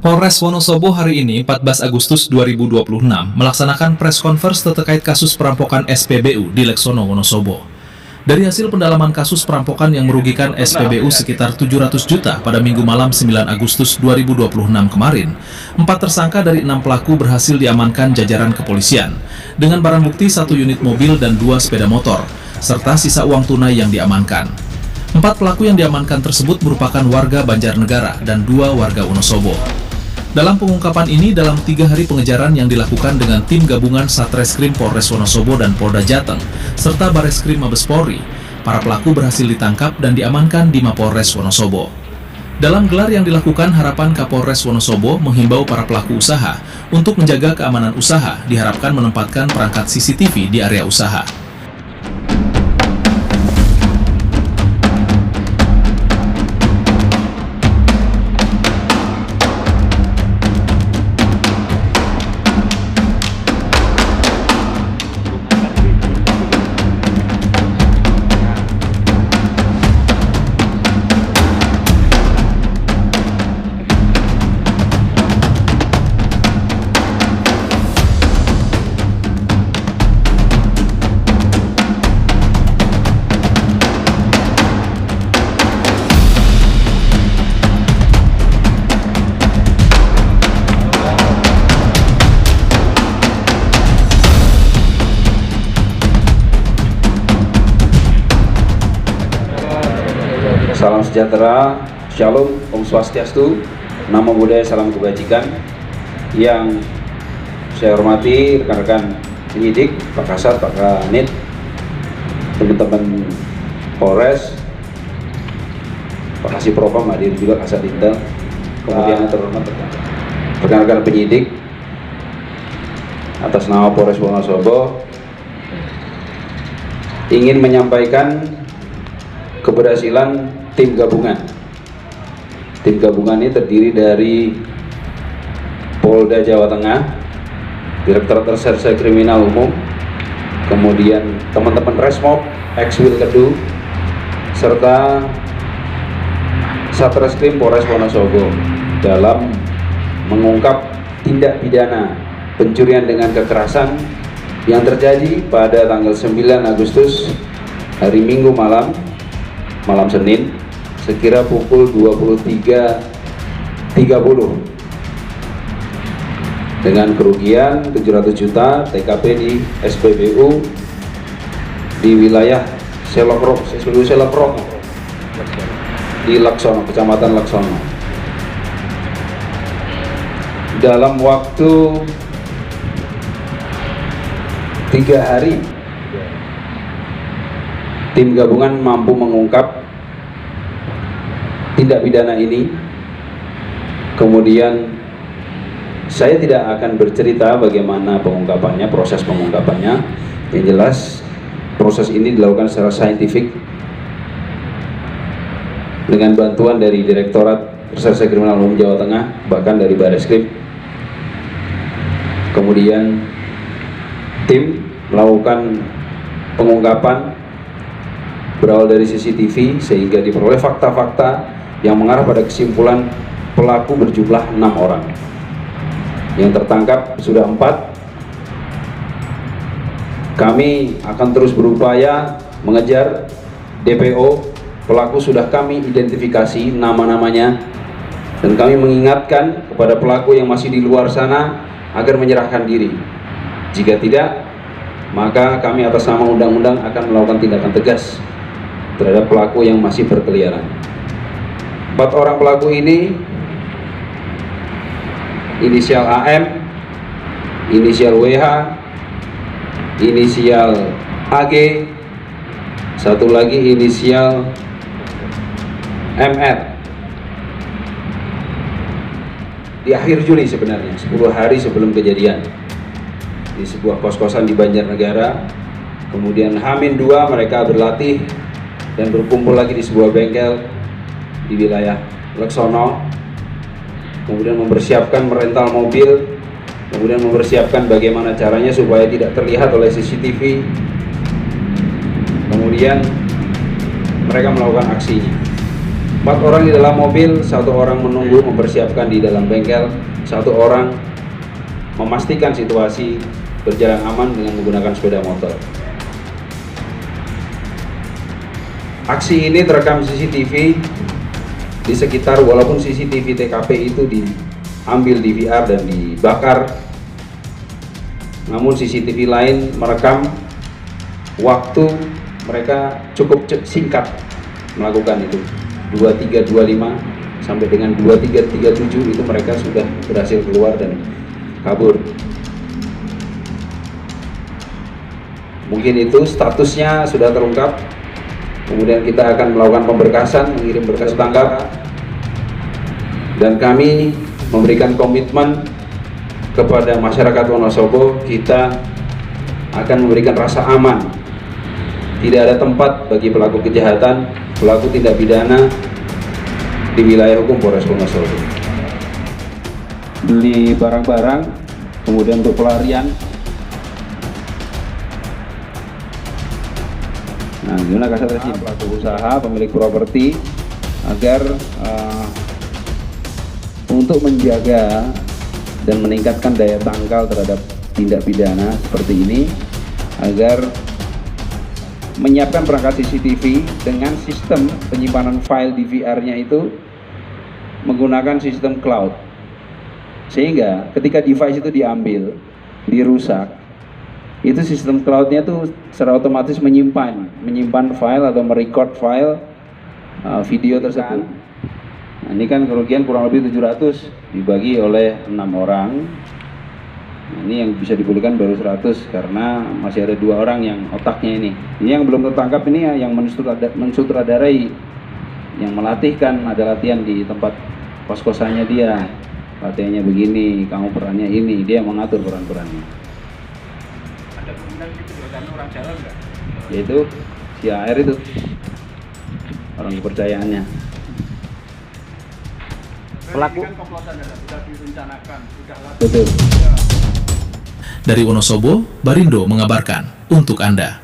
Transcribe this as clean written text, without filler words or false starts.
Polres Wonosobo hari ini, 14 Agustus 2026, melaksanakan press conference terkait kasus perampokan SPBU di Leksono, Wonosobo. Dari hasil pendalaman kasus perampokan yang merugikan SPBU sekitar 700 juta pada Minggu malam 9 Agustus 2026 kemarin, 4 tersangka dari 6 pelaku berhasil diamankan jajaran kepolisian, dengan barang bukti 1 unit mobil dan 2 sepeda motor, serta sisa uang tunai yang diamankan. 4 pelaku yang diamankan tersebut merupakan warga Banjarnegara dan 2 warga Wonosobo. Dalam pengungkapan ini, dalam 3 hari pengejaran yang dilakukan dengan tim gabungan Satreskrim Polres Wonosobo dan Polda Jateng, serta Bareskrim Mabes Polri, para pelaku berhasil ditangkap dan diamankan di Mapolres Wonosobo. Dalam gelar yang dilakukan, harapan Kapolres Wonosobo menghimbau para pelaku usaha untuk menjaga keamanan usaha, diharapkan menempatkan perangkat CCTV di area usaha. Salam sejahtera, Shalom, Om Swastiastu, Namo Buddhaya, Salam Kebajikan. Yang saya hormati rekan-rekan penyidik, Pak Kasat, Pak Kanit, teman-teman Polres, Pak Kasih Propam hadir juga, Kasat Intel, kemudian yang terhormat rekan-rekan penyidik, atas nama Polres Wonosobo ingin menyampaikan keberhasilan tim gabungan. Tim gabungan ini terdiri dari Polda Jawa Tengah, Direktorat Reserse Kriminal Umum, kemudian teman-teman Resmob, Ex-Wilkedu, serta Satreskrim Polres Wonosobo dalam mengungkap tindak pidana pencurian dengan kekerasan yang terjadi pada tanggal 9 Agustus hari Minggu malam Senin, sekira pukul 23.30 dengan kerugian 700 juta. TKP di SPBU di wilayah SPBU Selokrok di Leksono, Kecamatan Leksono. Dalam waktu 3 hari tim gabungan mampu mengungkap tindak pidana ini. Kemudian saya tidak akan bercerita bagaimana pengungkapannya, proses pengungkapannya. Yang jelas proses ini dilakukan secara saintifik dengan bantuan dari Direktorat Reserse Kriminal Umum Jawa Tengah, bahkan dari Bareskrim. Kemudian tim melakukan pengungkapan berawal dari CCTV sehingga diperoleh fakta-fakta yang mengarah pada kesimpulan pelaku berjumlah 6 orang. Yang tertangkap sudah 4. Kami akan terus berupaya mengejar DPO. Pelaku sudah kami identifikasi nama-namanya, dan kami mengingatkan kepada pelaku yang masih di luar sana agar menyerahkan diri. Jika tidak, maka kami atas nama undang-undang akan melakukan tindakan tegas terhadap pelaku yang masih berkeliaran. 4 orang pelaku ini inisial AM, inisial WH, inisial AG, satu lagi inisial MR. Di akhir Juli sebenarnya, 10 hari sebelum kejadian, di sebuah kos-kosan di Banjarnegara. Kemudian H-2 mereka berlatih dan berkumpul lagi di sebuah bengkel di wilayah Leksono. Kemudian mempersiapkan merental mobil, kemudian mempersiapkan bagaimana caranya supaya tidak terlihat oleh CCTV. Kemudian mereka melakukan aksinya. 4 orang di dalam mobil, 1 orang menunggu mempersiapkan di dalam bengkel, 1 orang memastikan situasi berjalan aman dengan menggunakan sepeda motor. Aksi ini terekam CCTV di sekitar, walaupun CCTV TKP itu diambil DVR dan dibakar, namun CCTV lain merekam waktu mereka cukup singkat melakukan itu, 23.25 sampai dengan 23.37 itu mereka sudah berhasil keluar dan kabur. Mungkin itu statusnya sudah terungkap. Kemudian kita akan melakukan pemberkasan, mengirim berkas tangkap, dan kami memberikan komitmen kepada masyarakat Wonosobo, kita akan memberikan rasa aman. Tidak ada tempat bagi pelaku kejahatan, pelaku tindak pidana di wilayah hukum Polres Wonosobo. Beli barang-barang, kemudian untuk pelarian. Nah, gimana kasat reskrim pelaku usaha, pemilik properti, agar untuk menjaga dan meningkatkan daya tangkal terhadap tindak pidana seperti ini, agar menyiapkan perangkat CCTV dengan sistem penyimpanan file DVR-nya itu menggunakan sistem cloud, sehingga ketika device itu diambil, dirusak, itu sistem cloud-nya tuh secara otomatis menyimpan file atau merecord file video tersebut. Nah, ini kan kerugian kurang lebih 700 dibagi oleh 6 orang. Nah, ini yang bisa dipulihkan baru 100 karena masih ada 2 orang yang otaknya ini. Ini yang belum tertangkap, ini yang mensutradarai, yang melatihkan, ada latihan di tempat kos-kosannya dia. Latihannya begini, kamu perannya ini, dia mengatur peran-perannya. Ada kemungkinan ditugaskan orang dalam nggak? Yaitu si AR itu orang kepercayaannya. Pelaku Kan komplotan sudah direncanakan, sudah betul. Dari Wonosobo, Barindo mengabarkan untuk Anda.